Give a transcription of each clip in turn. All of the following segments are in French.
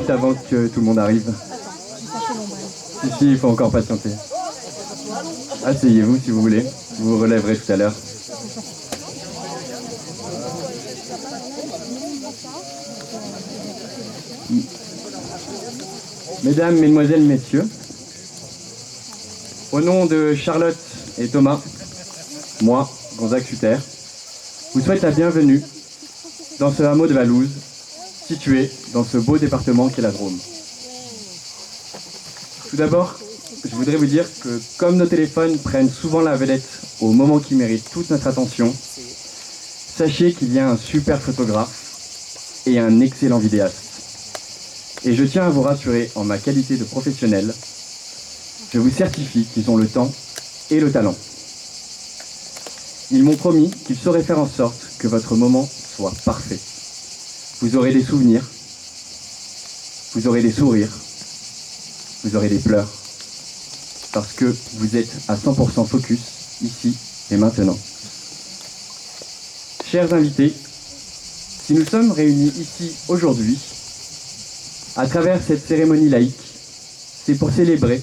Avant que tout le monde arrive. Ici, il faut encore patienter. Asseyez-vous si vous voulez. Vous vous relèverez tout à l'heure. Mesdames, Mesdemoiselles, Messieurs, au nom de Charlotte et Thomas, moi, Gonzague Sutter, vous souhaite la bienvenue dans ce hameau de Valouse, situé dans ce beau département qu'est la Drôme. Tout d'abord, je voudrais vous dire que comme nos téléphones prennent souvent la vedette au moment qui mérite toute notre attention, sachez qu'il y a un super photographe et un excellent vidéaste. Et je tiens à vous rassurer en ma qualité de professionnel, je vous certifie qu'ils ont le temps et le talent. Ils m'ont promis qu'ils sauraient faire en sorte que votre moment soit parfait. Vous aurez des souvenirs, vous aurez des sourires, vous aurez des pleurs, parce que vous êtes à 100% focus, ici et maintenant. Chers invités, si nous sommes réunis ici aujourd'hui, à travers cette cérémonie laïque, c'est pour célébrer,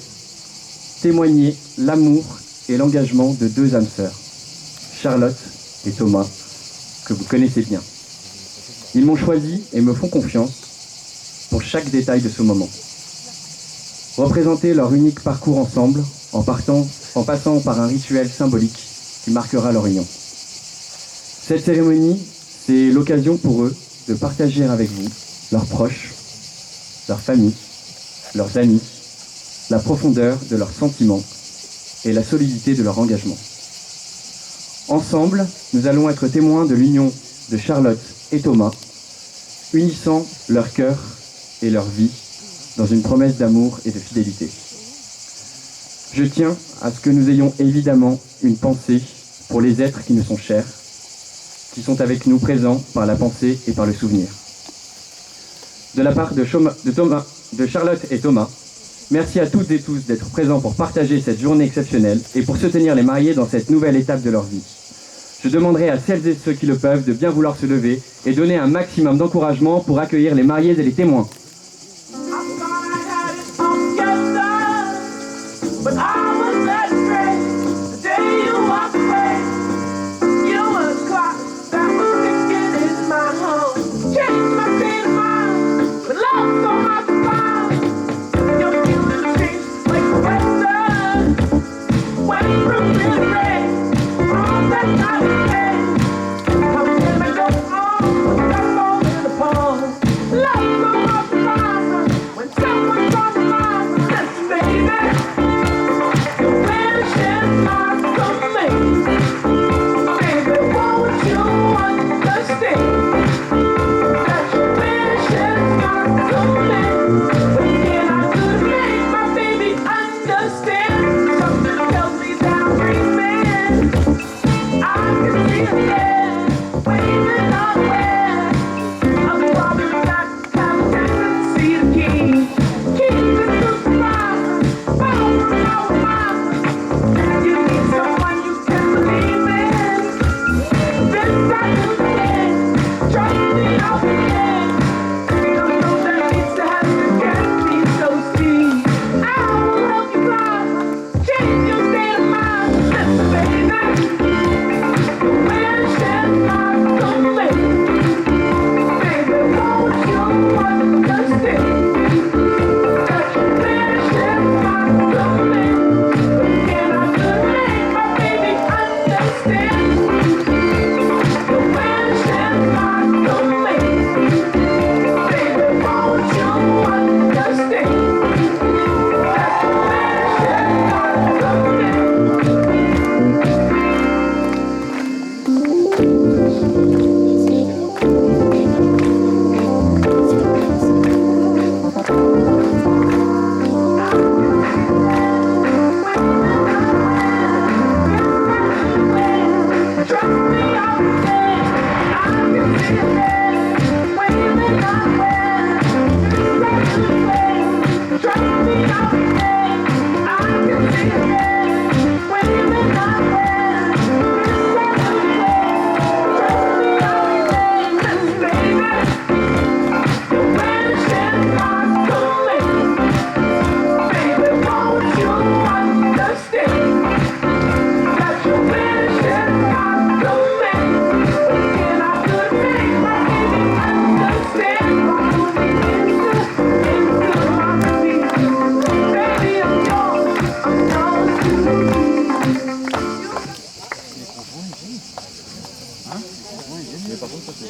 témoigner l'amour et l'engagement de deux âmes sœurs, Charlotte et Thomas, que vous connaissez bien. Ils m'ont choisi et me font confiance pour chaque détail de ce moment. Représenter leur unique parcours ensemble en passant par un rituel symbolique qui marquera leur union. Cette cérémonie, c'est l'occasion pour eux de partager avec vous, leurs proches, leurs familles, leurs amis, la profondeur de leurs sentiments et la solidité de leur engagement. Ensemble, nous allons être témoins de l'union de Charlotte et Thomas, unissant leur cœur et leur vie dans une promesse d'amour et de fidélité. Je tiens à ce que nous ayons évidemment une pensée pour les êtres qui nous sont chers, qui sont avec nous présents par la pensée et par le souvenir. De la part de Charlotte et Thomas, merci à toutes et tous d'être présents pour partager cette journée exceptionnelle et pour soutenir les mariés dans cette nouvelle étape de leur vie. Je demanderai à celles et ceux qui le peuvent de bien vouloir se lever et donner un maximum d'encouragement pour accueillir les mariés et les témoins. Love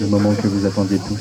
le moment que vous attendiez tous.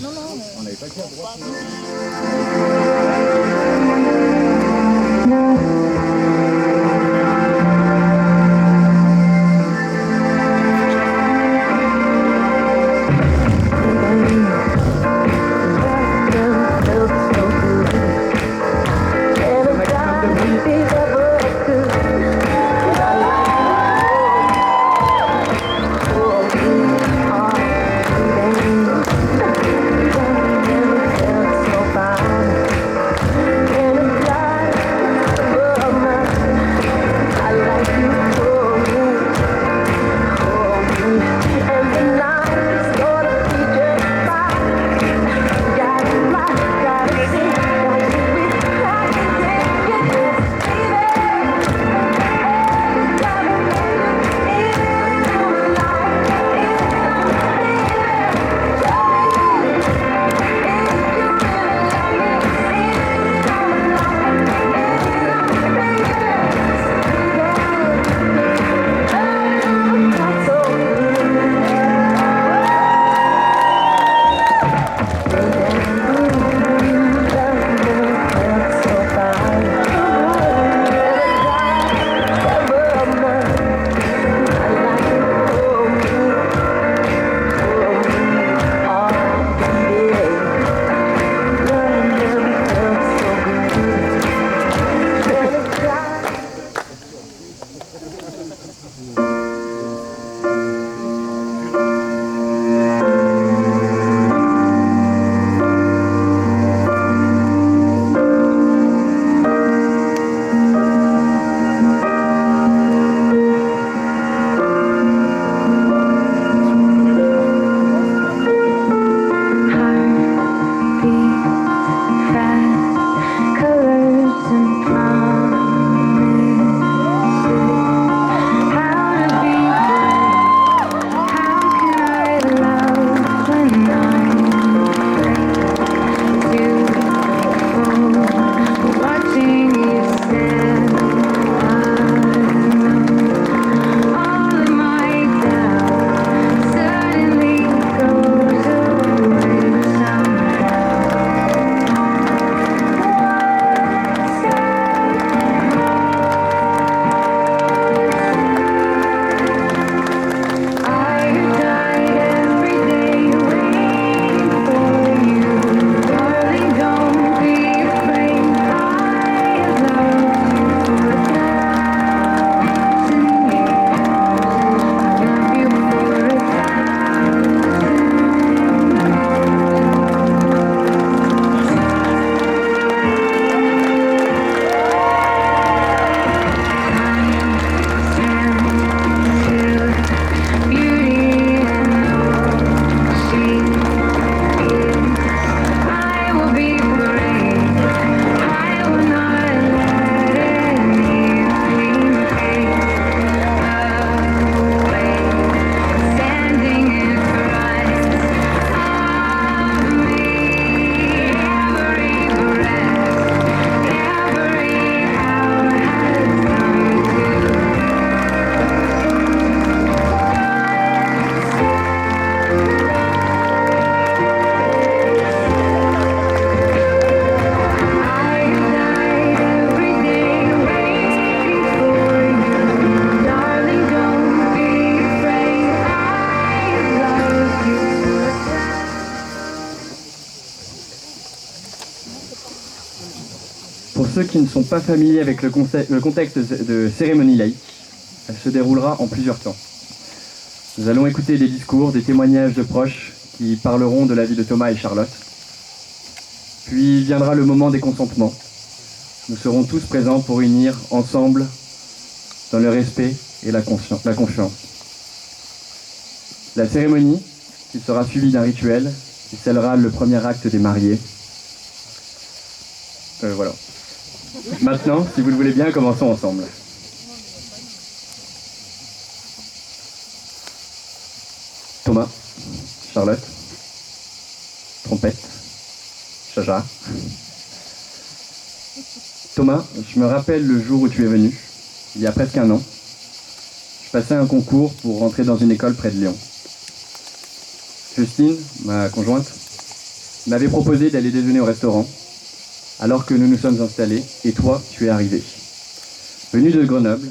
Pour ceux qui ne sont pas familiers avec le contexte de cérémonie laïque, elle se déroulera en plusieurs temps. Nous allons écouter des discours, des témoignages de proches qui parleront de la vie de Thomas et Charlotte. Puis viendra le moment des consentements. Nous serons tous présents pour unir ensemble dans le respect et la confiance. La cérémonie, qui sera suivie d'un rituel, qui scellera le premier acte des mariés. Voilà. Maintenant, si vous le voulez bien, commençons ensemble. Thomas, Charlotte, trompette, Chacha. Thomas, je me rappelle le jour où tu es venu, il y a presque un an. Je passais un concours pour rentrer dans une école près de Lyon. Justine, ma conjointe, m'avait proposé d'aller déjeuner au restaurant, alors que nous nous sommes installés, et toi, tu es arrivé. Venu de Grenoble,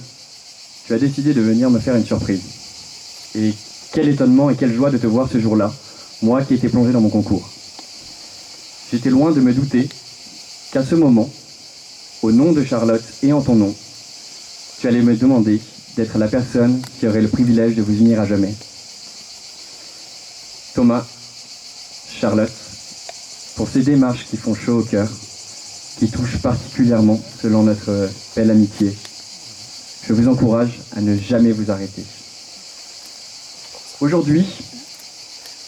tu as décidé de venir me faire une surprise. Et quel étonnement et quelle joie de te voir ce jour-là, moi qui étais plongé dans mon concours. J'étais loin de me douter qu'à ce moment, au nom de Charlotte et en ton nom, tu allais me demander d'être la personne qui aurait le privilège de vous unir à jamais. Thomas, Charlotte, pour ces démarches qui font chaud au cœur, qui touchent particulièrement selon notre belle amitié, je vous encourage à ne jamais vous arrêter. Aujourd'hui,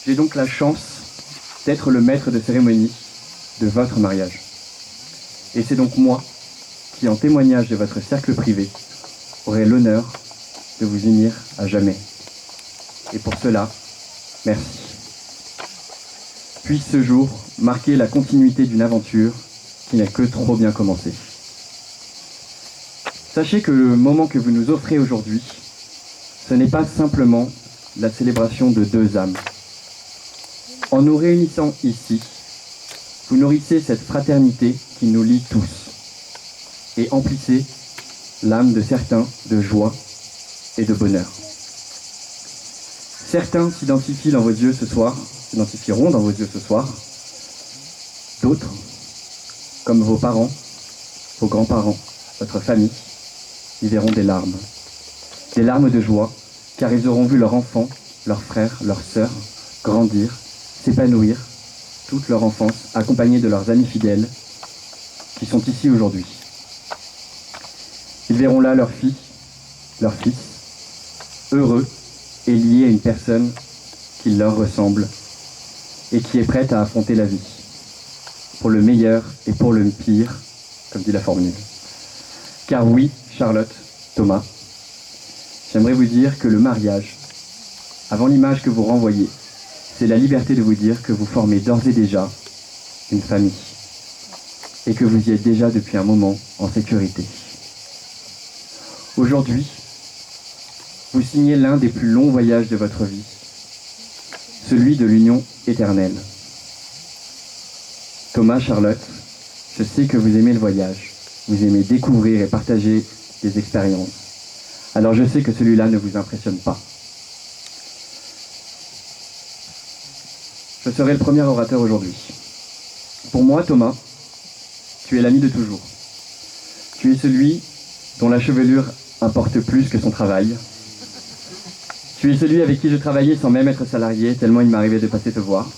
j'ai donc la chance d'être le maître de cérémonie de votre mariage. Et c'est donc moi qui, en témoignage de votre cercle privé, aurai l'honneur de vous unir à jamais. Et pour cela, merci. Puisse ce jour marquer la continuité d'une aventure qui n'a que trop bien commencé. Sachez que le moment que vous nous offrez aujourd'hui, ce n'est pas simplement la célébration de deux âmes. En nous réunissant ici, vous nourrissez cette fraternité qui nous lie tous et emplissez l'âme de certains de joie et de bonheur. Certains s'identifieront dans vos yeux ce soir, d'autres, comme vos parents, vos grands-parents, votre famille, y verront des larmes de joie, car ils auront vu leur enfant, leurs frères, leurs sœurs grandir, s'épanouir, toute leur enfance, accompagnés de leurs amis fidèles qui sont ici aujourd'hui. Ils verront là leur fille, leur fils, heureux et liés à une personne qui leur ressemble et qui est prête à affronter la vie, pour le meilleur et pour le pire, comme dit la formule. Car oui, Charlotte, Thomas, j'aimerais vous dire que le mariage, avant l'image que vous renvoyez, c'est la liberté de vous dire que vous formez d'ores et déjà une famille et que vous y êtes déjà depuis un moment en sécurité. Aujourd'hui, vous signez l'un des plus longs voyages de votre vie, celui de l'union éternelle. Thomas, Charlotte, je sais que vous aimez le voyage, vous aimez découvrir et partager des expériences. Alors je sais que celui-là ne vous impressionne pas. Je serai le premier orateur aujourd'hui. Pour moi, Thomas, tu es l'ami de toujours. Tu es celui dont la chevelure importe plus que son travail. Tu es celui avec qui je travaillais sans même être salarié, tellement il m'arrivait de passer te voir.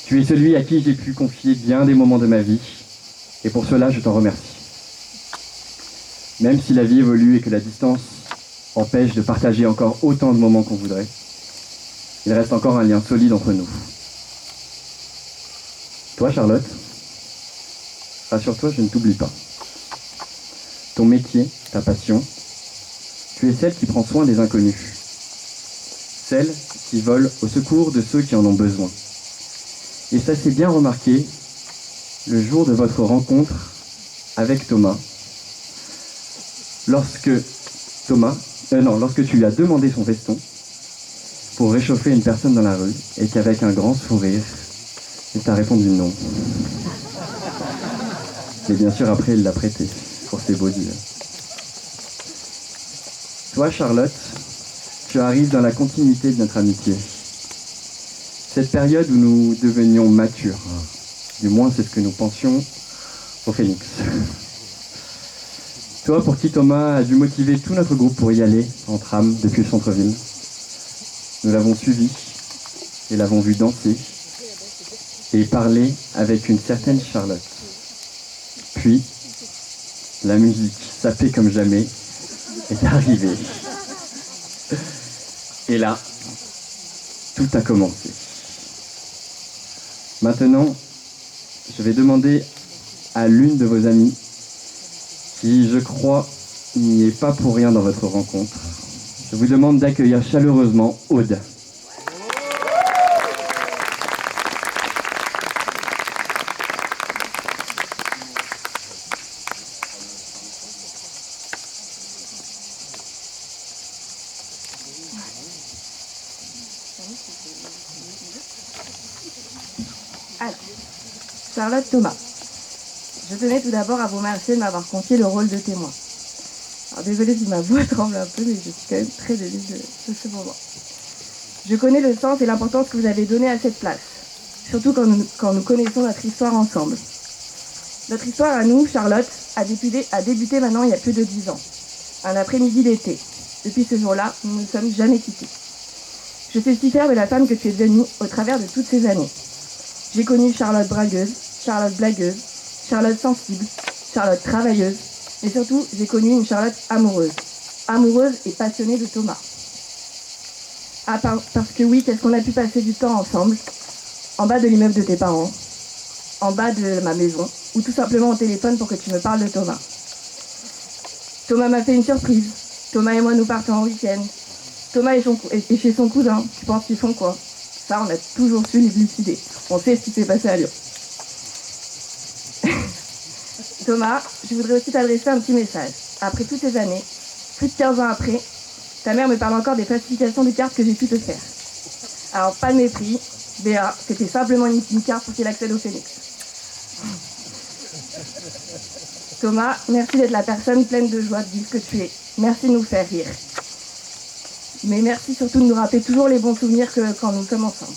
Tu es celui à qui j'ai pu confier bien des moments de ma vie, et pour cela, je t'en remercie. Même si la vie évolue et que la distance empêche de partager encore autant de moments qu'on voudrait, il reste encore un lien solide entre nous. Toi, Charlotte, rassure-toi, je ne t'oublie pas. Ton métier, ta passion, tu es celle qui prend soin des inconnus. Celle qui vole au secours de ceux qui en ont besoin. Et ça s'est bien remarqué le jour de votre rencontre avec Thomas. Lorsque tu lui as demandé son veston pour réchauffer une personne dans la rue et qu'avec un grand sourire, il t'a répondu non. Mais bien sûr, après, il l'a prêté pour ses beaux yeux. Toi, Charlotte, tu arrives dans la continuité de notre amitié. Cette période où nous devenions matures. Du moins, c'est ce que nous pensions au Phénix. Toi, pour qui Thomas a dû motiver tout notre groupe pour y aller en tram depuis le centre-ville. Nous l'avons suivi et l'avons vu danser et parler avec une certaine Charlotte. Puis, la musique, sapée comme jamais, est arrivée. Et là, tout a commencé. Maintenant, je vais demander à l'une de vos amies, qui, je crois, n'y est pas pour rien dans votre rencontre, je vous demande d'accueillir chaleureusement Aude. Charlotte, Thomas. Je tenais tout d'abord à vous remercier de m'avoir confié le rôle de témoin. Alors désolée si ma voix tremble un peu, mais je suis quand même très émue de ce moment. Je connais le sens et l'importance que vous avez donné à cette place, surtout quand nous connaissons notre histoire ensemble. Notre histoire à nous, Charlotte, a débuté maintenant il y a plus de 10 ans, un après-midi d'été. Depuis ce jour-là, nous ne nous sommes jamais quittés. Je suis si fière de la femme que tu es devenue au travers de toutes ces années. J'ai connu Charlotte bragueuse, Charlotte blagueuse, Charlotte sensible, Charlotte travailleuse, mais surtout, j'ai connu une Charlotte amoureuse. Amoureuse et passionnée de Thomas. Ah, parce que oui, qu'est-ce qu'on a pu passer du temps ensemble, en bas de l'immeuble de tes parents, en bas de ma maison, ou tout simplement au téléphone pour que tu me parles de Thomas. Thomas m'a fait une surprise. Thomas et moi, nous partons en week-end. Thomas est chez son cousin. Tu penses qu'ils font quoi? Ça, on a toujours su les élucider. On sait ce qui s'est passé à Lyon. Thomas, je voudrais aussi t'adresser un petit message. Après toutes ces années, plus de 15 ans après, ta mère me parle encore des falsifications de cartes que j'ai pu te faire. Alors, pas de mépris. Béa, c'était simplement une carte pour qu'il accède au Phénix. Thomas, merci d'être la personne pleine de joie de vivre que tu es. Merci de nous faire rire. Mais merci surtout de nous rappeler toujours les bons souvenirs quand nous sommes ensemble.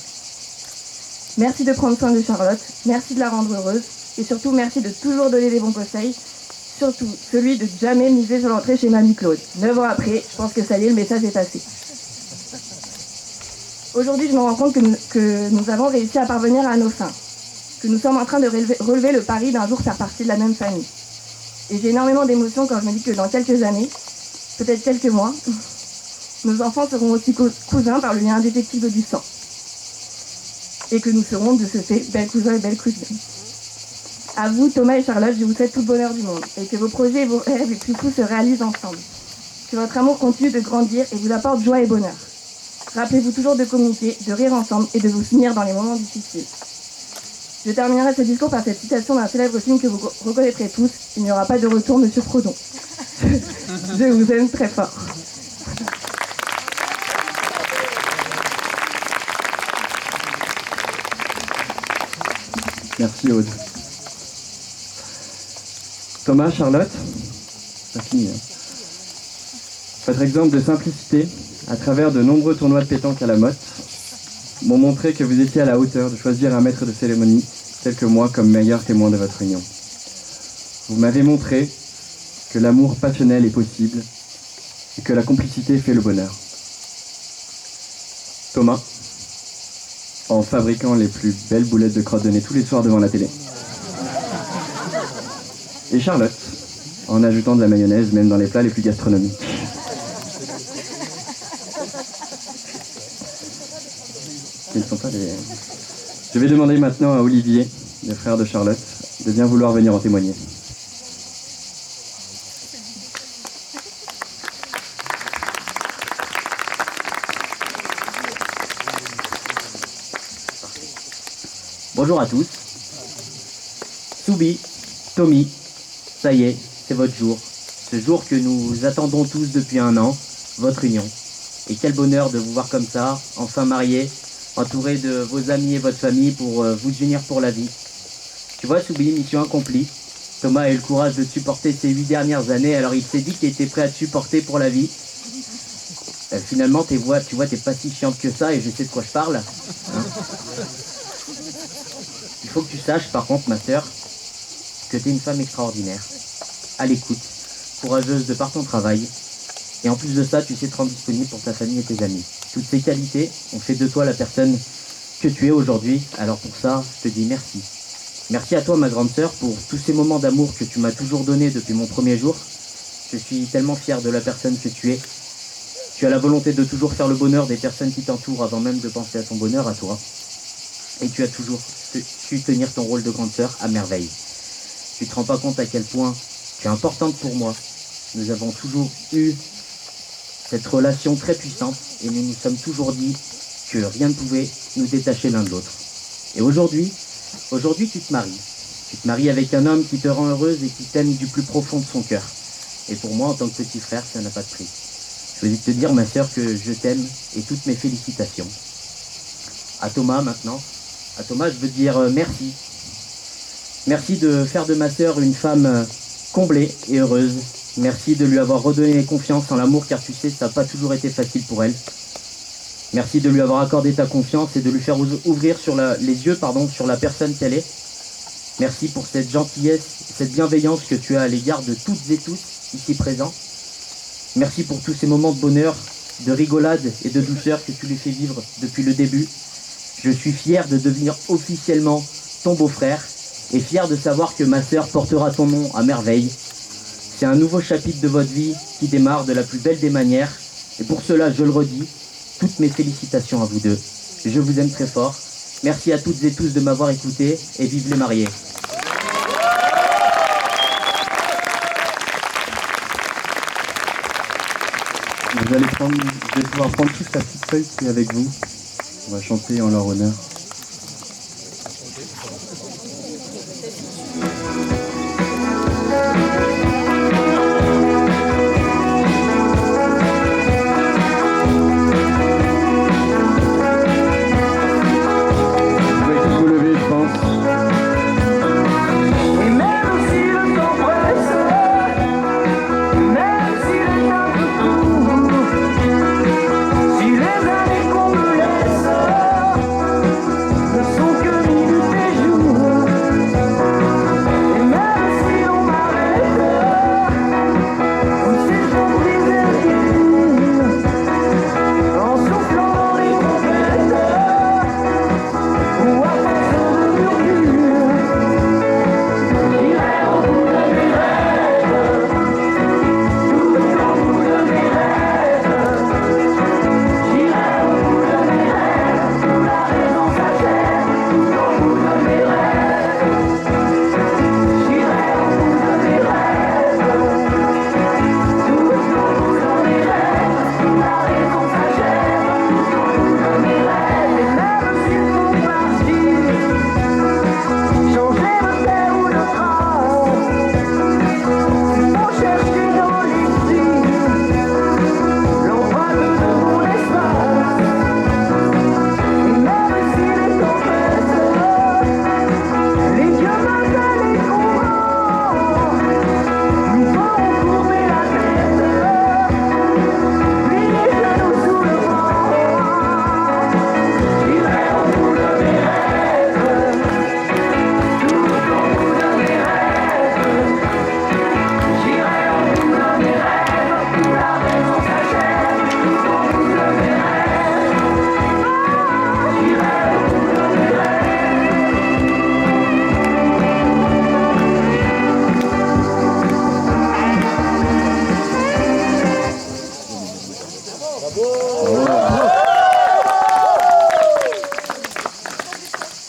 Merci de prendre soin de Charlotte, merci de la rendre heureuse, et surtout merci de toujours donner des bons conseils, surtout celui de jamais miser sur l'entrée chez Mamie Claude. 9 ans après, je pense que ça y est, le message est passé. Aujourd'hui, je me rends compte que nous avons réussi à parvenir à nos fins, que nous sommes en train de relever le pari d'un jour faire partie de la même famille. Et j'ai énormément d'émotions quand je me dis que dans quelques années, peut-être quelques mois, nos enfants seront aussi cousins par le lien indéfectible du sang. Et que nous serons de ce fait belles cousins et belles cousines. À vous, Thomas et Charlotte, je vous souhaite tout le bonheur du monde et que vos projets et vos rêves les plus fous se réalisent ensemble. Que votre amour continue de grandir et vous apporte joie et bonheur. Rappelez-vous toujours de communiquer, de rire ensemble et de vous soutenir dans les moments difficiles. Je terminerai ce discours par cette citation d'un célèbre film que vous reconnaîtrez tous. Il n'y aura pas de retour, Monsieur Frodon. Je vous aime très fort. Merci Aude. Thomas, Charlotte, ça finit. Votre exemple de simplicité, à travers de nombreux tournois de pétanque à la Motte, m'ont montré que vous étiez à la hauteur de choisir un maître de cérémonie tel que moi comme meilleur témoin de votre union. Vous m'avez montré que l'amour passionnel est possible et que la complicité fait le bonheur. Thomas, en fabriquant les plus belles boulettes de crotte de nez tous les soirs devant la télé. Et Charlotte, en ajoutant de la mayonnaise même dans les plats les plus gastronomiques. Ils ne sont pas des... Je vais demander maintenant à Olivier, le frère de Charlotte, de bien vouloir venir en témoigner. Bonjour à tous. Soubi, Tommy, ça y est, c'est votre jour. Ce jour que nous attendons tous depuis 1 an, votre union. Et quel bonheur de vous voir comme ça, enfin mariés, entourés de vos amis et votre famille pour vous unir pour la vie. Tu vois, Soubi, mission accomplie. Thomas a eu le courage de te supporter ces 8 dernières années, alors il s'est dit qu'il était prêt à te supporter pour la vie. Finalement, tu vois, t'es pas si chiante que ça et je sais de quoi je parle. Hein. Il faut que tu saches, par contre, ma sœur, que tu es une femme extraordinaire, à l'écoute, courageuse de par ton travail, et en plus de ça, tu sais te rendre disponible pour ta famille et tes amis. Toutes ces qualités ont fait de toi la personne que tu es aujourd'hui, alors pour ça, je te dis merci. Merci à toi, ma grande sœur, pour tous ces moments d'amour que tu m'as toujours donnés depuis mon premier jour. Je suis tellement fier de la personne que tu es. Tu as la volonté de toujours faire le bonheur des personnes qui t'entourent avant même de penser à ton bonheur à toi. Et tu as toujours su tenir ton rôle de grande sœur à merveille. Tu ne te rends pas compte à quel point tu es importante pour moi. Nous avons toujours eu cette relation très puissante et nous nous sommes toujours dit que rien ne pouvait nous détacher l'un de l'autre. Et aujourd'hui, tu te maries. Tu te maries avec un homme qui te rend heureuse et qui t'aime du plus profond de son cœur. Et pour moi, en tant que petit frère, ça n'a pas de prix. Je veux te dire, ma sœur, que je t'aime et toutes mes félicitations. À Thomas, maintenant. À Thomas, je veux dire merci. Merci de faire de ma sœur une femme comblée et heureuse. Merci de lui avoir redonné confiance en l'amour, car tu sais, ça n'a pas toujours été facile pour elle. Merci de lui avoir accordé ta confiance et de lui faire ouvrir les yeux sur la personne qu'elle est. Merci pour cette gentillesse, cette bienveillance que tu as à l'égard de toutes et tous ici présents. Merci pour tous ces moments de bonheur, de rigolade et de douceur que tu lui fais vivre depuis le début. Je suis fier de devenir officiellement ton beau-frère et fier de savoir que ma sœur portera ton nom à merveille. C'est un nouveau chapitre de votre vie qui démarre de la plus belle des manières. Et pour cela, je le redis, toutes mes félicitations à vous deux. Je vous aime très fort. Merci à toutes et tous de m'avoir écouté et vive les mariés. Vous allez pouvoir prendre toute la petite feuille qui est avec vous. On va chanter en leur honneur.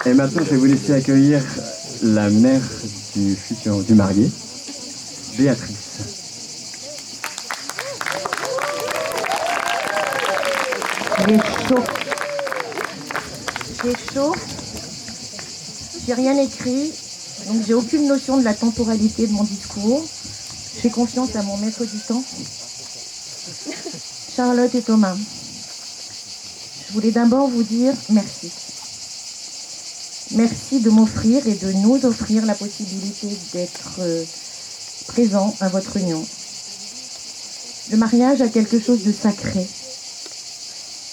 Et maintenant, je vais vous laisser accueillir la mère du marié, Béatrice. J'ai chaud. J'ai chaud. J'ai rien écrit, donc j'ai aucune notion de la temporalité de mon discours. Je fais confiance à mon maître du temps, Charlotte et Thomas. Je voulais d'abord vous dire merci. Merci de m'offrir et de nous offrir la possibilité d'être présents à votre union. Le mariage a quelque chose de sacré.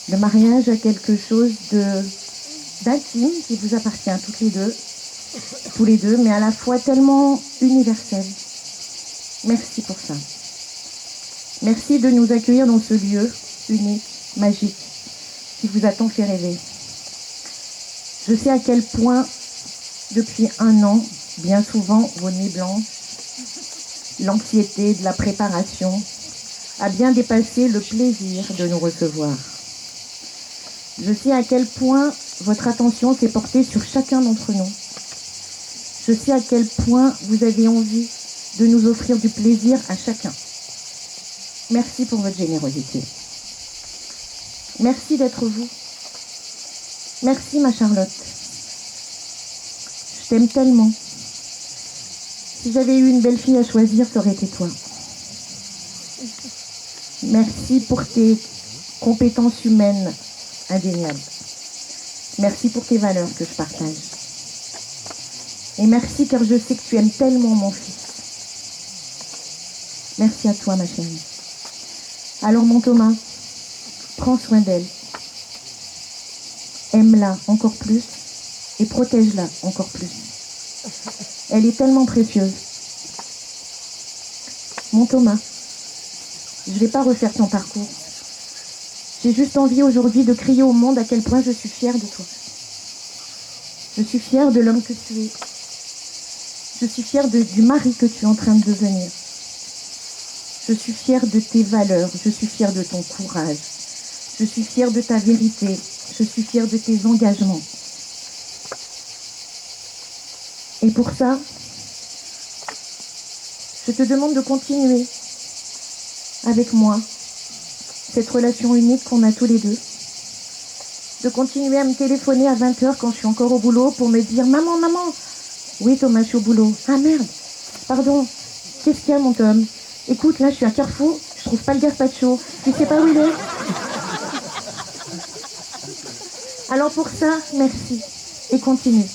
Le mariage a quelque chose d'intime qui vous appartient tous les deux, mais à la fois tellement universel. Merci pour ça. Merci de nous accueillir dans ce lieu unique, magique, qui vous a tant fait rêver. Je sais à quel point, depuis 1 an, bien souvent, vos nuits blanches, l'anxiété de la préparation, a bien dépassé le plaisir de nous recevoir. Je sais à quel point votre attention s'est portée sur chacun d'entre nous. Je sais à quel point vous avez envie de nous offrir du plaisir à chacun. Merci pour votre générosité. Merci d'être vous. Merci ma Charlotte. Je t'aime tellement. Si j'avais eu une belle fille à choisir, ça aurait été toi. Merci pour tes compétences humaines indéniables. Merci pour tes valeurs que je partage. Et merci car je sais que tu aimes tellement mon fils. Merci à toi, ma chérie. Alors, mon Thomas, prends soin d'elle. Aime-la encore plus et protège-la encore plus. Elle est tellement précieuse. Mon Thomas, je ne vais pas refaire ton parcours. J'ai juste envie aujourd'hui de crier au monde à quel point je suis fière de toi. Je suis fière de l'homme que tu es. Je suis fière du mari que tu es en train de devenir. Je suis fière de tes valeurs. Je suis fière de ton courage. Je suis fière de ta vérité. Je suis fière de tes engagements. Et pour ça, je te demande de continuer avec moi cette relation unique qu'on a tous les deux. De continuer à me téléphoner à 20h quand je suis encore au boulot pour me dire « Maman, maman !» « Oui Thomas, je suis au boulot. »« Ah merde, pardon, qu'est-ce qu'il y a mon Tom ? Écoute, là je suis à Carrefour, je trouve pas le gazpacho. Tu sais pas où il est ? » Alors pour ça, merci et continue.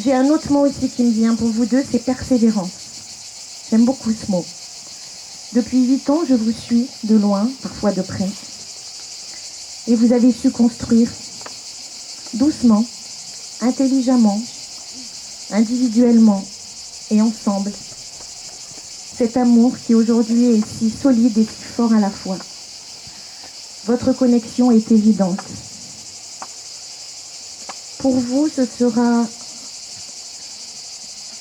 J'ai un autre mot aussi qui me vient pour vous deux, c'est persévérance. J'aime beaucoup ce mot. Depuis 8 ans, je vous suis de loin, parfois de près. Et vous avez su construire doucement, intelligemment, individuellement et ensemble cet amour qui aujourd'hui est si solide et si fort à la fois. Votre connexion est évidente. Pour vous, ce sera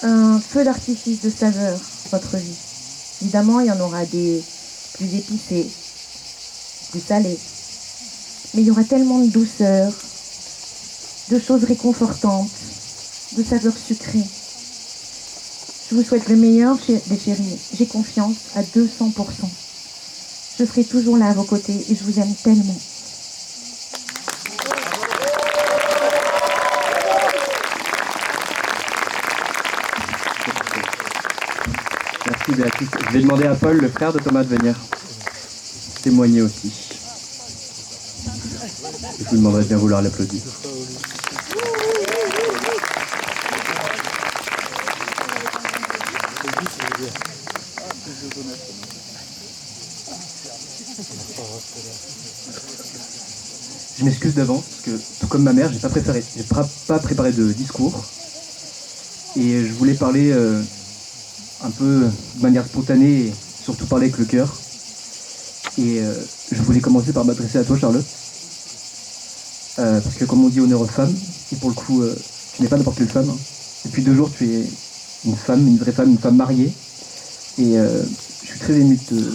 un feu d'artifice de saveur, votre vie. Évidemment, il y en aura des plus épicés, plus salés. Mais il y aura tellement de douceur, de choses réconfortantes, de saveurs sucrées. Je vous souhaite le meilleur, les chéris. J'ai confiance à 200%. Je serai toujours là à vos côtés et je vous aime tellement. Merci Béatrice. Je vais demander à Paul, le frère de Thomas, de venir témoigner aussi. Je vous demanderai de bien vouloir l'applaudir. Je m'excuse d'avance parce que, tout comme ma mère, j'ai pas préparé de discours. Et je voulais parler un peu de manière spontanée et surtout parler avec le cœur. Et je voulais commencer par m'adresser à toi, Charlotte. Parce que comme on dit honneur aux femmes, et pour le coup, tu n'es pas n'importe quelle femme. Hein. Depuis 2 jours, tu es une femme, une vraie femme, une femme mariée. Et je suis très ému de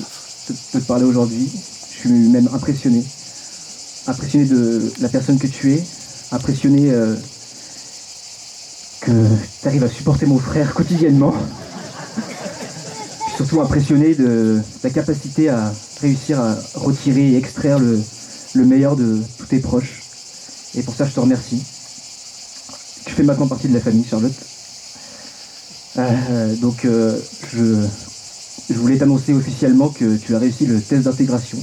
te parler aujourd'hui. Je suis même impressionné. Impressionné de la personne que tu es. Impressionné que tu arrives à supporter mon frère quotidiennement. Je suis surtout impressionné de ta capacité à réussir à retirer et extraire le meilleur de tous tes proches. Et pour ça, je te remercie. Tu fais maintenant partie de la famille, Charlotte. Donc, je voulais t'annoncer officiellement que tu as réussi le test d'intégration.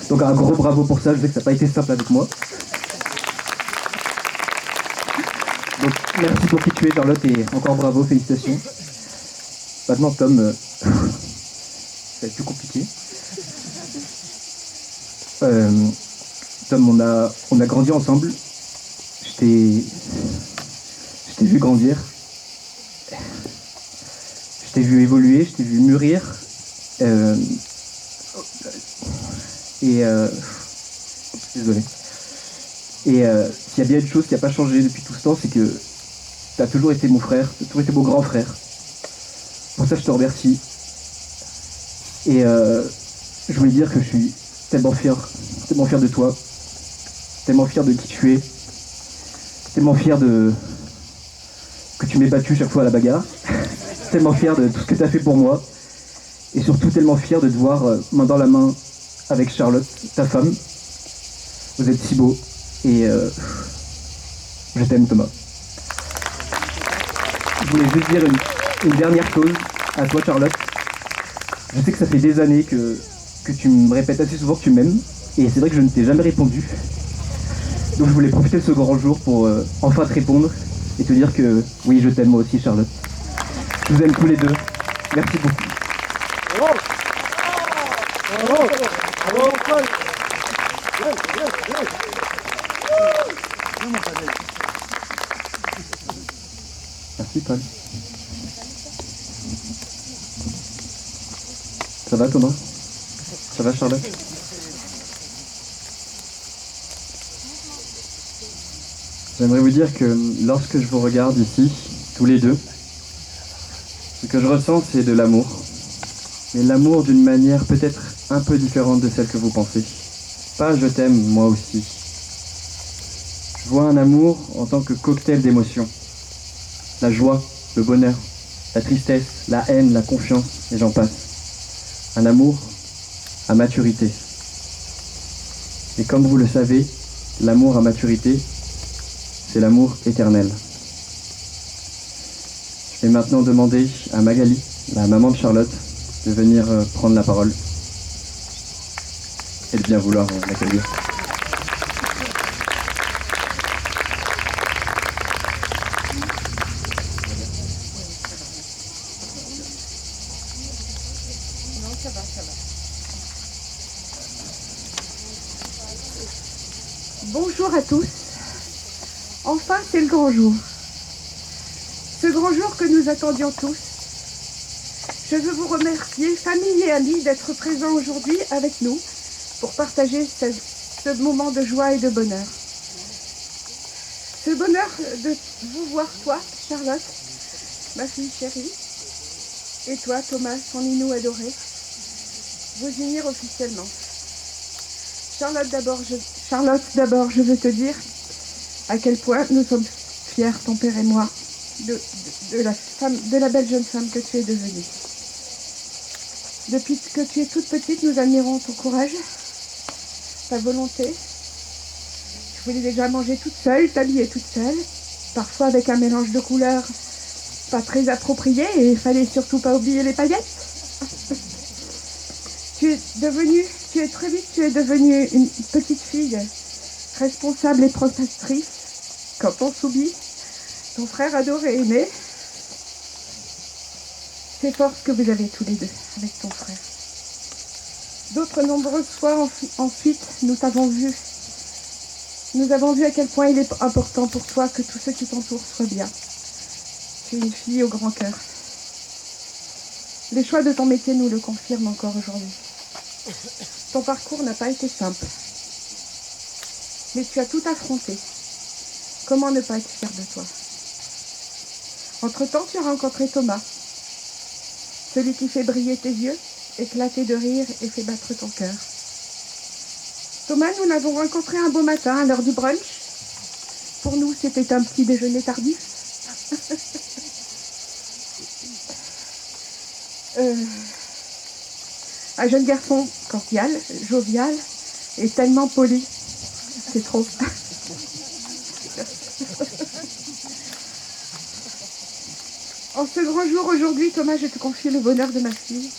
Donc, un gros bravo pour ça. Je sais que ça n'a pas été simple avec moi. Donc, merci pour qui tu es, Charlotte, et encore bravo, félicitations. Maintenant, Tom, ça va être plus compliqué. Tom, on a grandi ensemble. Je t'ai vu grandir. Je t'ai vu évoluer, je t'ai vu mûrir. Désolé. Et s'il y a bien une chose qui n'a pas changé depuis tout ce temps, c'est que tu as toujours été mon frère, tu as toujours été mon grand frère. Pour ça, je te remercie. Et je voulais dire que je suis tellement fier de toi, tellement fier de qui tu es, tellement fier que tu m'aies battu chaque fois à la bagarre, tellement fier de tout ce que tu as fait pour moi, et surtout tellement fier de te voir main dans la main avec Charlotte, ta femme. Vous êtes si beaux, et je t'aime, Thomas. Je voulais juste dire une dernière chose à toi, Charlotte. Je sais que ça fait des années que tu me répètes assez souvent que tu m'aimes, et c'est vrai que je ne t'ai jamais répondu. Donc je voulais profiter de ce grand jour pour enfin te répondre et te dire que oui, je t'aime moi aussi, Charlotte. Je vous aime tous les deux. Merci beaucoup. Merci Paul. Ça va Thomas? Ça va Charlotte? J'aimerais vous dire que lorsque je vous regarde ici, tous les deux, ce que je ressens c'est de l'amour. Mais l'amour d'une manière peut-être un peu différente de celle que vous pensez. Pas je t'aime, moi aussi. Je vois un amour en tant que cocktail d'émotions. La joie, le bonheur, la tristesse, la haine, la confiance, et j'en passe. Un amour à maturité. Et comme vous le savez, l'amour à maturité, c'est l'amour éternel. Je vais maintenant demander à Magali, la maman de Charlotte, de venir prendre la parole et de bien vouloir l'accueillir. Bonjour à tous. Enfin, c'est le grand jour. Ce grand jour que nous attendions tous. Je veux vous remercier, famille et amis, d'être présents aujourd'hui avec nous pour partager ce moment de joie et de bonheur. Ce bonheur de vous voir, toi, Charlotte, ma fille chérie, et toi, Thomas, son Ninou adoré, vous unir officiellement. Charlotte, d'abord, je veux te dire à quel point nous sommes fiers, ton père et moi, de la belle jeune femme que tu es devenue. Depuis que tu es toute petite, nous admirons ton courage, ta volonté. Tu voulais déjà manger toute seule, t'habiller toute seule, parfois avec un mélange de couleurs pas très approprié, et il fallait surtout pas oublier les paillettes. Tu es très vite, tu es devenue une petite fille responsable et protectrice. Quand on s'oublie, ton frère adoré et aimé, ces forces que vous avez tous les deux avec ton frère. D'autres nombreuses fois ensuite, nous avons vu à quel point il est important pour toi que tous ceux qui t'entourent soient bien. Tu es une fille au grand cœur. Les choix de ton métier nous le confirment encore aujourd'hui. Ton parcours n'a pas été simple, mais tu as tout affronté. Comment ne pas être fier de toi? Entre-temps, tu as rencontré Thomas, celui qui fait briller tes yeux, éclater de rire et fait battre ton cœur. Thomas, nous l'avons rencontré un beau matin à l'heure du brunch. Pour nous, c'était un petit déjeuner tardif. Un jeune garçon cordial, jovial et tellement poli. C'est trop. En ce grand jour aujourd'hui, Thomas, je te confie le bonheur de ma fille.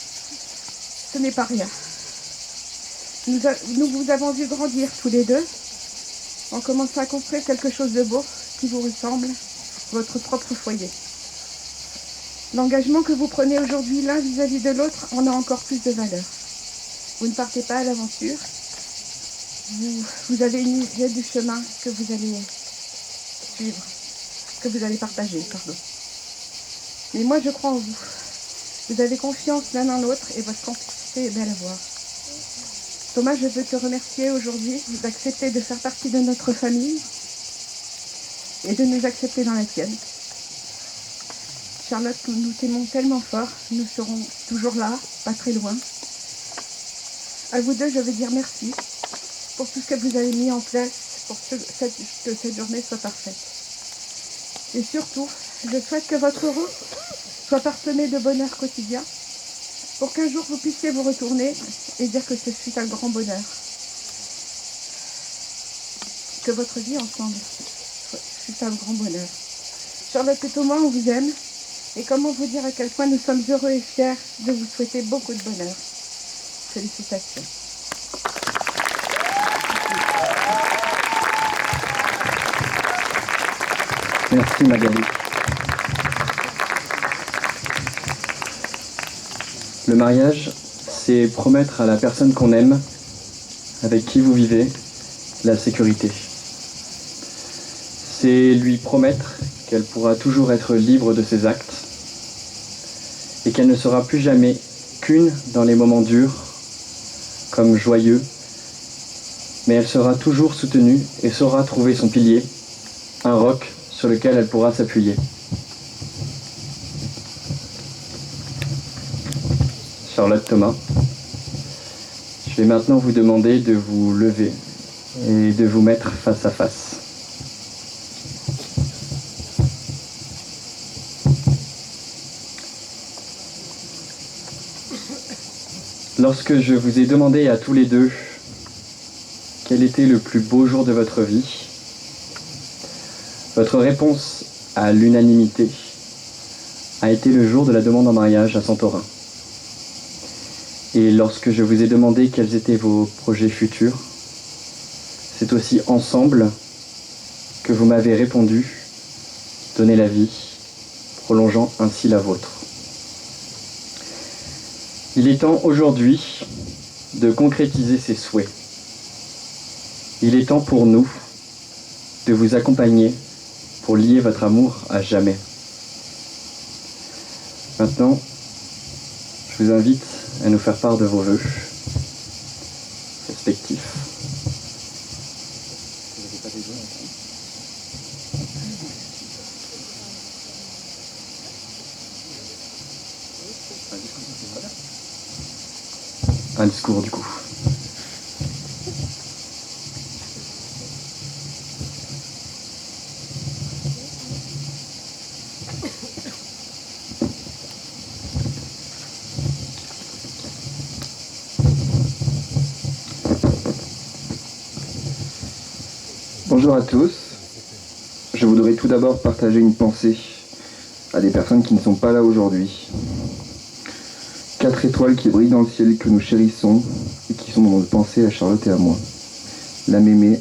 Ce n'est pas rien. Nous vous avons vu grandir tous les deux, en commençant à construire quelque chose de beau qui vous ressemble, votre propre foyer. L'engagement que vous prenez aujourd'hui l'un vis-à-vis de l'autre en a encore plus de valeur. Vous ne partez pas à l'aventure. Vous avez une idée du chemin que vous allez suivre, que vous allez partager, pardon. Mais moi, je crois en vous. Vous avez confiance l'un en l'autre et votre complicité est belle à voir. Thomas, je veux te remercier aujourd'hui d'accepter de faire partie de notre famille et de nous accepter dans la tienne. Charlotte, nous t'aimons tellement fort, nous serons toujours là, pas très loin. À vous deux, je veux dire merci pour tout ce que vous avez mis en place pour que cette journée soit parfaite. Et surtout, je souhaite que votre route soit parsemée de bonheur quotidien pour qu'un jour vous puissiez vous retourner et dire que ce fut un grand bonheur. Que votre vie ensemble fut un grand bonheur. Charlotte et Thomas, on vous aime. Et comment vous dire à quel point nous sommes heureux et fiers de vous souhaiter beaucoup de bonheur. Félicitations. Merci Magali. Le mariage, c'est promettre à la personne qu'on aime, avec qui vous vivez, la sécurité. C'est lui promettre qu'elle pourra toujours être libre de ses actes et qu'elle ne sera plus jamais qu'une dans les moments durs, comme joyeux, mais elle sera toujours soutenue et saura trouver son pilier, un roc sur lequel elle pourra s'appuyer. Charlotte Thomas, je vais maintenant vous demander de vous lever et de vous mettre face à face. Lorsque je vous ai demandé à tous les deux quel était le plus beau jour de votre vie, votre réponse à l'unanimité a été le jour de la demande en mariage à Santorin. Et lorsque je vous ai demandé quels étaient vos projets futurs, c'est aussi ensemble que vous m'avez répondu « Donnez la vie », prolongeant ainsi la vôtre. Il est temps aujourd'hui de concrétiser ces souhaits. Il est temps pour nous de vous accompagner pour lier votre amour à jamais. Maintenant, je vous invite à nous faire part de vos vœux respectifs. Un discours du coup. Bonjour à tous. Je voudrais tout d'abord partager une pensée à des personnes qui ne sont pas là aujourd'hui. 4 étoiles qui brillent dans le ciel que nous chérissons et qui sont dans notre pensée à Charlotte et à moi. La mémé,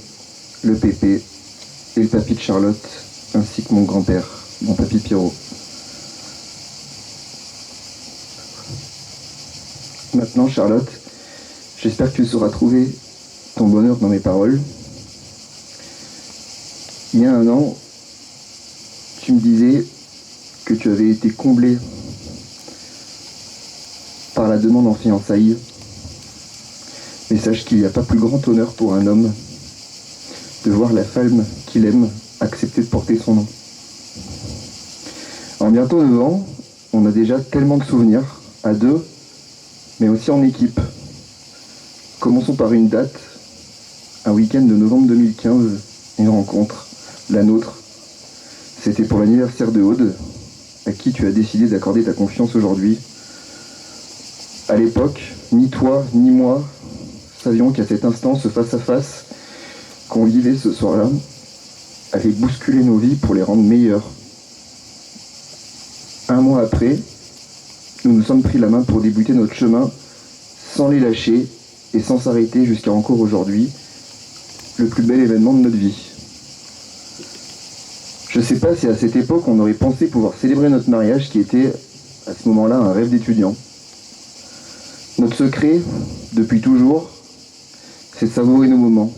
le pépé et le papy de Charlotte, ainsi que mon grand-père, mon papy Pierrot. Maintenant, Charlotte, j'espère que tu sauras trouver ton bonheur dans mes paroles. Il y a un an, tu me disais que tu avais été comblée par la demande en fiançailles. Mais sache qu'il n'y a pas plus grand honneur pour un homme de voir la femme qu'il aime accepter de porter son nom. En bientôt 9 ans, on a déjà tellement de souvenirs, à deux, mais aussi en équipe. Commençons par une date, un week-end de novembre 2015, une rencontre, la nôtre. C'était pour l'anniversaire de Aude, à qui tu as décidé d'accorder ta confiance aujourd'hui. À l'époque, ni toi, ni moi savions qu'à cet instant, ce face-à-face qu'on vivait ce soir-là allait bousculer nos vies pour les rendre meilleures. Un mois après, nous nous sommes pris la main pour débuter notre chemin sans les lâcher et sans s'arrêter jusqu'à encore aujourd'hui, le plus bel événement de notre vie. Je sais pas si à cette époque on aurait pensé pouvoir célébrer notre mariage qui était à ce moment-là un rêve d'étudiant. Notre secret, depuis toujours, c'est de savourer nos moments,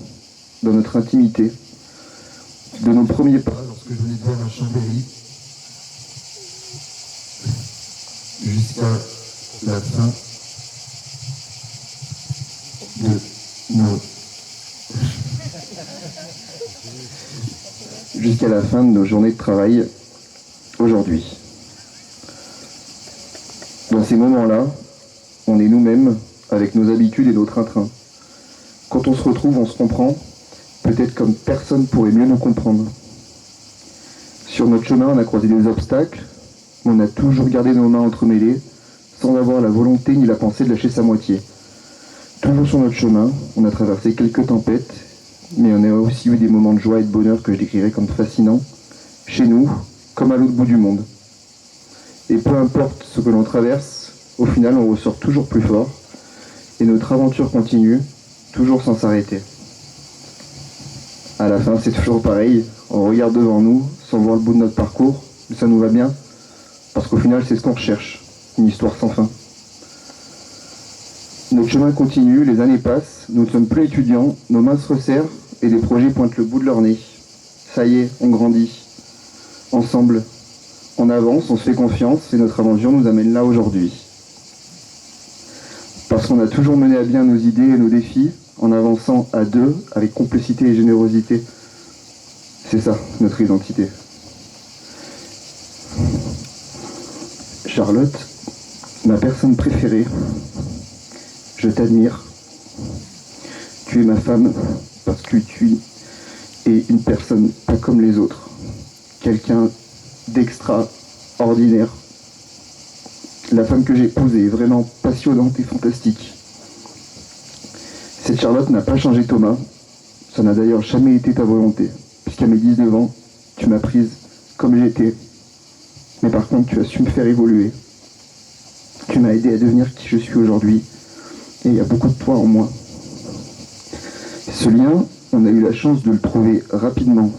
dans notre intimité, de nos premiers pas. Lorsque je venais de voir à Chambéry, jusqu'à la fin de nos... jusqu'à la fin de nos journées de travail aujourd'hui. Dans ces moments-là, on est nous-mêmes avec nos habitudes et nos train-train. Quand on se retrouve, on se comprend, peut-être comme personne pourrait mieux nous comprendre. Sur notre chemin, on a croisé des obstacles, mais on a toujours gardé nos mains entremêlées, sans avoir la volonté ni la pensée de lâcher sa moitié. Toujours sur notre chemin, on a traversé quelques tempêtes, mais on a aussi eu des moments de joie et de bonheur que je décrirais comme fascinants, chez nous, comme à l'autre bout du monde. Et peu importe ce que l'on traverse, au final on ressort toujours plus fort, et notre aventure continue, toujours sans s'arrêter. À la fin, c'est toujours pareil. On regarde devant nous, sans voir le bout de notre parcours, mais ça nous va bien, parce qu'au final, c'est ce qu'on recherche, une histoire sans fin. Notre chemin continue, les années passent, nous ne sommes plus étudiants, nos mains se resserrent et des projets pointent le bout de leur nez. Ça y est, on grandit. Ensemble, on avance, on se fait confiance et notre aventure nous amène là aujourd'hui. Parce qu'on a toujours mené à bien nos idées et nos défis, en avançant à deux, avec complicité et générosité. C'est ça, notre identité. Charlotte, ma personne préférée, je t'admire. Tu es ma femme parce que tu es une personne pas comme les autres. Quelqu'un d'extraordinaire. La femme que j'ai épousée est vraiment passionnante et fantastique. Cette Charlotte n'a pas changé Thomas. Ça n'a d'ailleurs jamais été ta volonté, puisqu'à mes 19 ans, tu m'as prise comme j'étais. Mais par contre, tu as su me faire évoluer. Tu m'as aidé à devenir qui je suis aujourd'hui. Et il y a beaucoup de toi en moi. Ce lien, on a eu la chance de le trouver rapidement.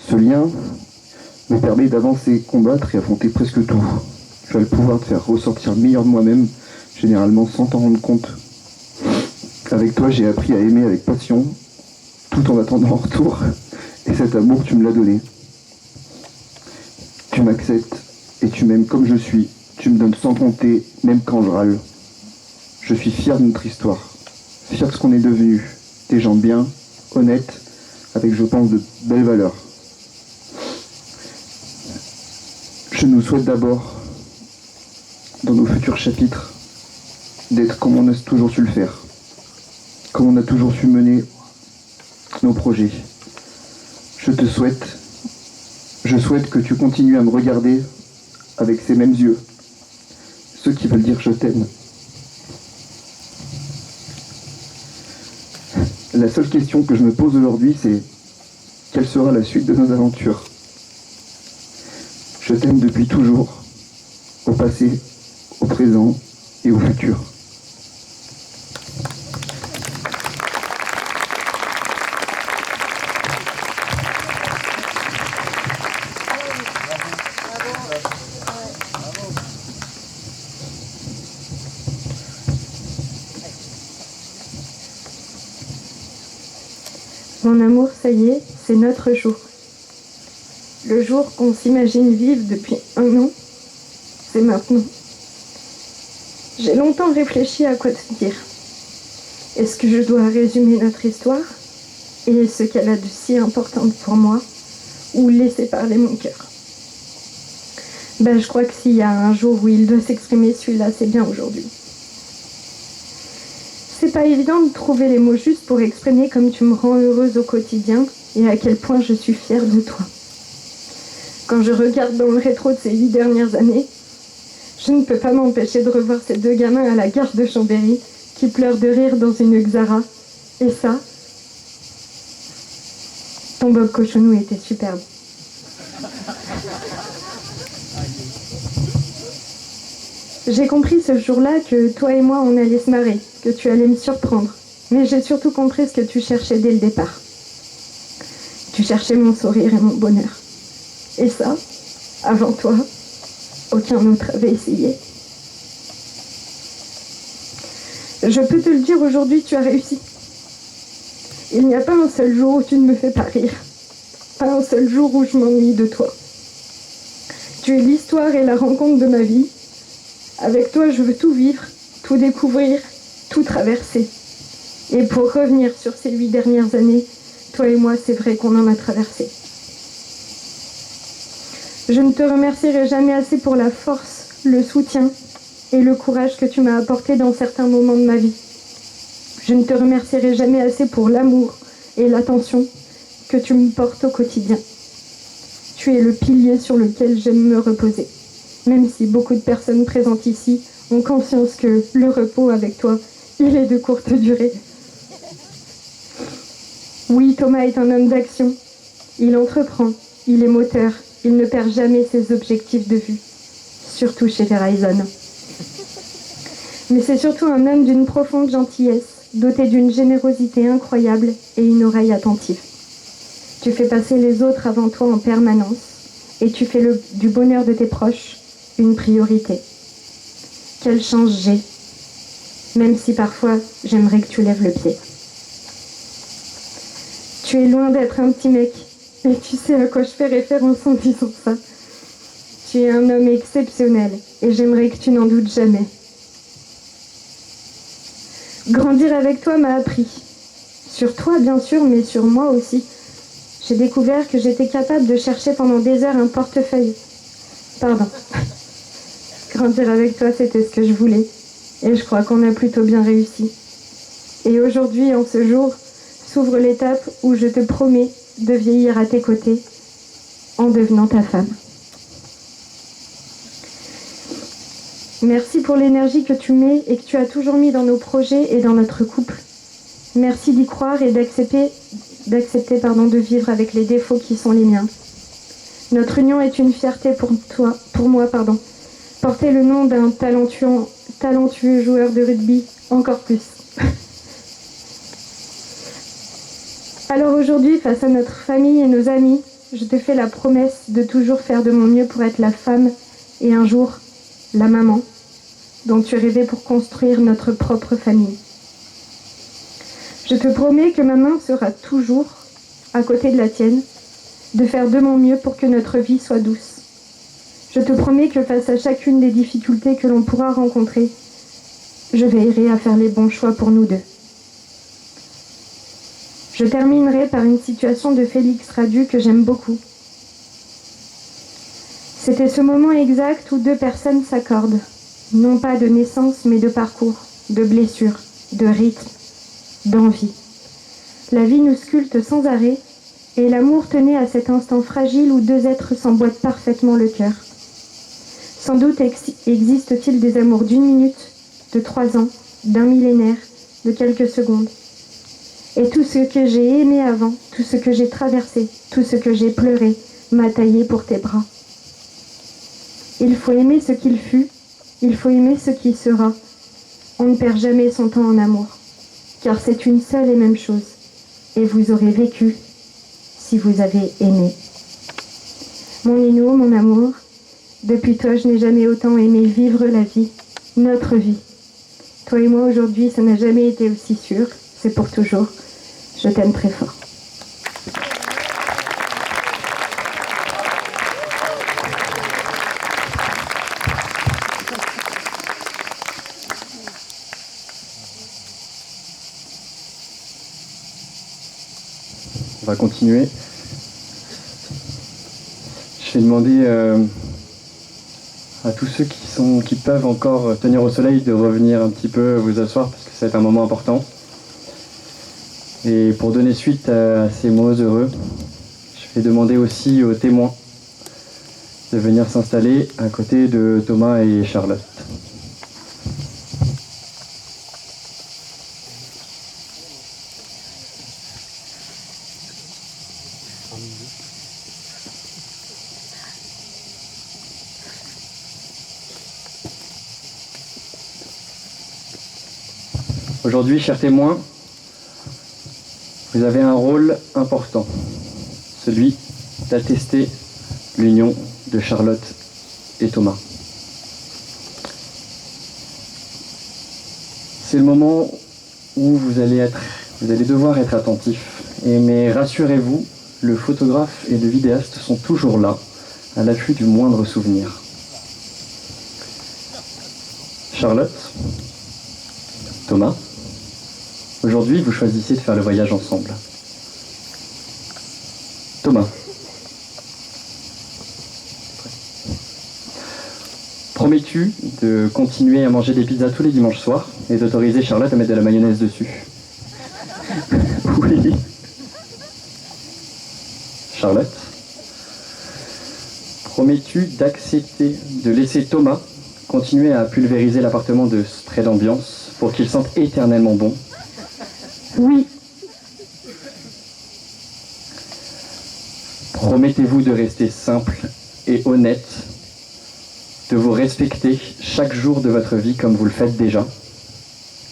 Ce lien me permet d'avancer, combattre et affronter presque tout. Tu as le pouvoir de faire ressortir le meilleur de moi-même, généralement sans t'en rendre compte. Avec toi, j'ai appris à aimer avec passion, tout en attendant en retour. Et cet amour, tu me l'as donné. Tu m'acceptes et tu m'aimes comme je suis. Tu me donnes sans compter, même quand je râle. Je suis fier de notre histoire, fier de ce qu'on est devenu. Des gens bien, honnêtes, avec, je pense, de belles valeurs. Je nous souhaite d'abord, dans nos futurs chapitres, d'être comme on a toujours su le faire, comme on a toujours su mener nos projets. Je souhaite que tu continues à me regarder avec ces mêmes yeux, ceux qui veulent dire je t'aime. La seule question que je me pose aujourd'hui, c'est quelle sera la suite de nos aventures? Je t'aime depuis toujours, au passé, au présent et au futur. Mon amour, ça y est, c'est notre jour. Le jour qu'on s'imagine vivre depuis 1 an, c'est maintenant. J'ai longtemps réfléchi à quoi te dire. Est-ce que je dois résumer notre histoire et ce qu'elle a de si importante pour moi, ou laisser parler mon cœur? Je crois que s'il y a un jour où il doit s'exprimer, celui-là, c'est bien aujourd'hui. C'est pas évident de trouver les mots justes pour exprimer comme tu me rends heureuse au quotidien et à quel point je suis fière de toi. Quand je regarde dans le rétro de ces 8 dernières années, je ne peux pas m'empêcher de revoir ces 2 gamins à la gare de Chambéry qui pleurent de rire dans une Xara. Et ça, ton Bob Cochonou était superbe. J'ai compris ce jour-là que toi et moi, on allait se marrer, que tu allais me surprendre. Mais j'ai surtout compris ce que tu cherchais dès le départ. Tu cherchais mon sourire et mon bonheur. Et ça, avant toi, aucun autre avait essayé. Je peux te le dire aujourd'hui, tu as réussi. Il n'y a pas un seul jour où tu ne me fais pas rire. Pas un seul jour où je m'ennuie de toi. Tu es l'histoire et la rencontre de ma vie. Avec toi, je veux tout vivre, tout découvrir, tout traverser. Et pour revenir sur ces 8 dernières années, toi et moi, c'est vrai qu'on en a traversé. Je ne te remercierai jamais assez pour la force, le soutien et le courage que tu m'as apporté dans certains moments de ma vie. Je ne te remercierai jamais assez pour l'amour et l'attention que tu me portes au quotidien. Tu es le pilier sur lequel j'aime me reposer. Même si beaucoup de personnes présentes ici ont conscience que le repos avec toi, il est de courte durée. Oui, Thomas est un homme d'action. Il entreprend, il est moteur, il ne perd jamais ses objectifs de vue, surtout chez Verizon. Mais c'est surtout un homme d'une profonde gentillesse, doté d'une générosité incroyable et une oreille attentive. Tu fais passer les autres avant toi en permanence et tu fais du bonheur de tes proches une priorité. Quelle chance j'ai, même si parfois j'aimerais que tu lèves le pied. Tu es loin d'être un petit mec, et tu sais à quoi je fais référence en disant ça. Tu es un homme exceptionnel et j'aimerais que tu n'en doutes jamais. Grandir avec toi m'a appris. Sur toi bien sûr, mais sur moi aussi. J'ai découvert que j'étais capable de chercher pendant des heures un portefeuille. Pardon. Grandir avec toi, c'était ce que je voulais. Et je crois qu'on a plutôt bien réussi. Et aujourd'hui, en ce jour, s'ouvre l'étape où je te promets de vieillir à tes côtés en devenant ta femme. Merci pour l'énergie que tu mets et que tu as toujours mis dans nos projets et dans notre couple. Merci d'y croire et d'accepter de vivre avec les défauts qui sont les miens. Notre union est une fierté pour moi. Porter le nom d'un talentueux joueur de rugby, encore plus. Alors aujourd'hui, face à notre famille et nos amis, je te fais la promesse de toujours faire de mon mieux pour être la femme et un jour, la maman dont tu rêvais pour construire notre propre famille. Je te promets que ma main sera toujours à côté de la tienne, de faire de mon mieux pour que notre vie soit douce. Je te promets que face à chacune des difficultés que l'on pourra rencontrer, je veillerai à faire les bons choix pour nous deux. Je terminerai par une citation de Félix Radu que j'aime beaucoup. C'était ce moment exact où deux personnes s'accordent, non pas de naissance mais de parcours, de blessures, de rythme, d'envie. La vie nous sculpte sans arrêt et l'amour tenait à cet instant fragile où deux êtres s'emboîtent parfaitement le cœur. Sans doute existe-t-il des amours d'une minute, de 3 ans, d'un millénaire, de quelques secondes. Et tout ce que j'ai aimé avant, tout ce que j'ai traversé, tout ce que j'ai pleuré, m'a taillé pour tes bras. Il faut aimer ce qu'il fut, il faut aimer ce qui sera. On ne perd jamais son temps en amour, car c'est une seule et même chose. Et vous aurez vécu si vous avez aimé. Mon Lino, mon amour, depuis toi, je n'ai jamais autant aimé vivre la vie, notre vie. Toi et moi, aujourd'hui, ça n'a jamais été aussi sûr, c'est pour toujours. Je t'aime très fort. On va continuer. Je vais demander à tous ceux qui peuvent encore tenir au soleil de revenir un petit peu vous asseoir parce que c'est un moment important. Et pour donner suite à ces mots heureux, je vais demander aussi aux témoins de venir s'installer à côté de Thomas et Charlotte. Aujourd'hui, chers témoins, vous avez un rôle important, celui d'attester l'union de Charlotte et Thomas. C'est le moment où vous allez devoir être attentif. Mais rassurez-vous, le photographe et le vidéaste sont toujours là, à l'affût du moindre souvenir. Charlotte, Thomas, aujourd'hui, vous choisissez de faire le voyage ensemble. Thomas. Promets-tu de continuer à manger des pizzas tous les dimanches soirs et d'autoriser Charlotte à mettre de la mayonnaise dessus? Oui. Charlotte. Promets-tu d'accepter de laisser Thomas continuer à pulvériser l'appartement de spray d'ambiance pour qu'il sente éternellement bon? Oui. Promettez-vous de rester simple et honnête, de vous respecter chaque jour de votre vie comme vous le faites déjà?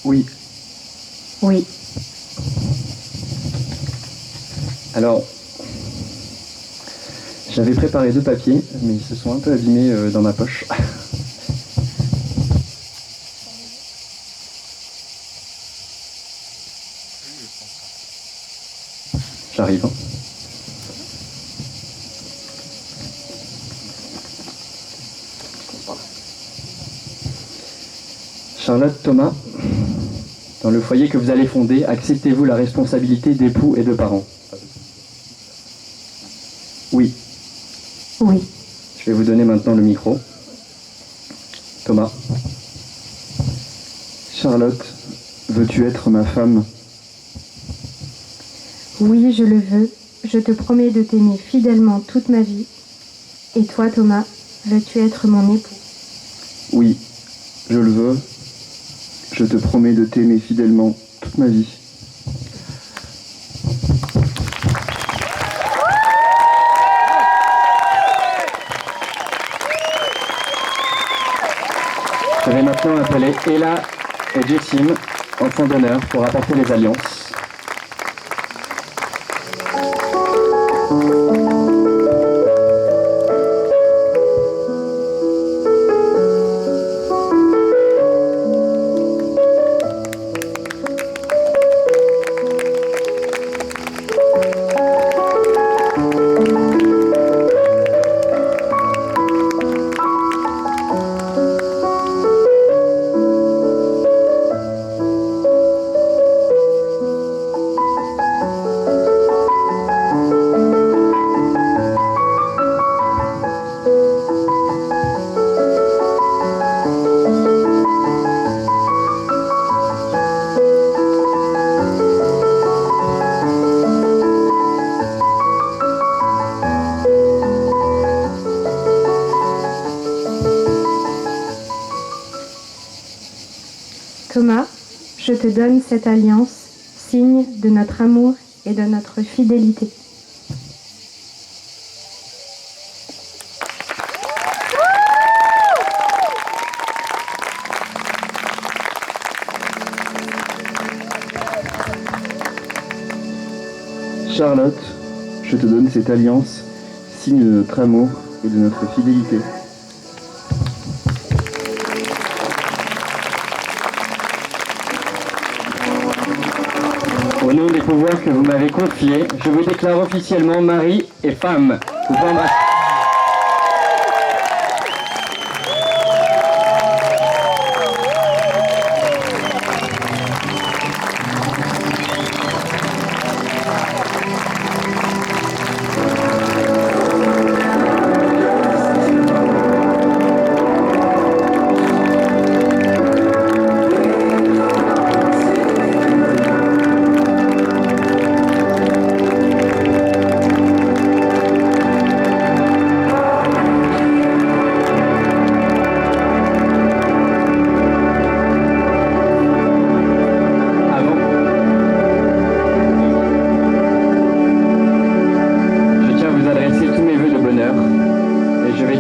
Oui. Oui. Alors, J'avais préparé 2 papiers, mais ils se sont un peu abîmés dans ma poche. J'arrive. Charlotte, Thomas, dans le foyer que vous allez fonder, acceptez-vous la responsabilité d'époux et de parents? Oui. Oui. Je vais vous donner maintenant le micro. Thomas. Charlotte, veux-tu être ma femme? Oui, je le veux. Je te promets de t'aimer fidèlement toute ma vie. Et toi, Thomas, veux-tu être mon époux? Oui, je le veux. Je te promets de t'aimer fidèlement toute ma vie. Je vais maintenant appeler Ella et Jessim, enfants d'honneur, pour apporter les alliances. Thomas, je te donne cette alliance, signe de notre amour et de notre fidélité. Charlotte, je te donne cette alliance, signe de notre amour et de notre fidélité. Au nom des pouvoirs que vous m'avez confiés, je vous déclare officiellement mari et femme. Vous pouvez embrasser.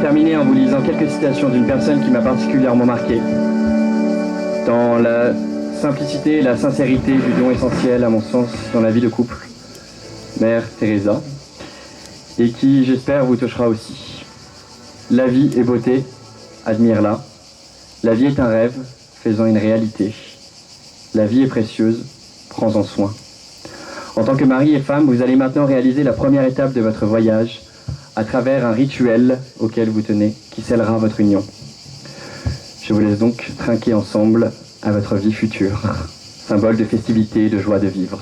Terminer en vous lisant quelques citations d'une personne qui m'a particulièrement marqué. Dans la simplicité et la sincérité du don essentiel, à mon sens, dans la vie de couple, Mère Teresa, et qui, j'espère, vous touchera aussi. La vie est beauté, admire-la. La vie est un rêve, fais-en une réalité. La vie est précieuse, prends-en soin. En tant que mari et femme, vous allez maintenant réaliser la première étape de votre voyage, à travers un rituel auquel vous tenez, qui scellera votre union. Je vous laisse donc trinquer ensemble à votre vie future, symbole de festivité et de joie de vivre.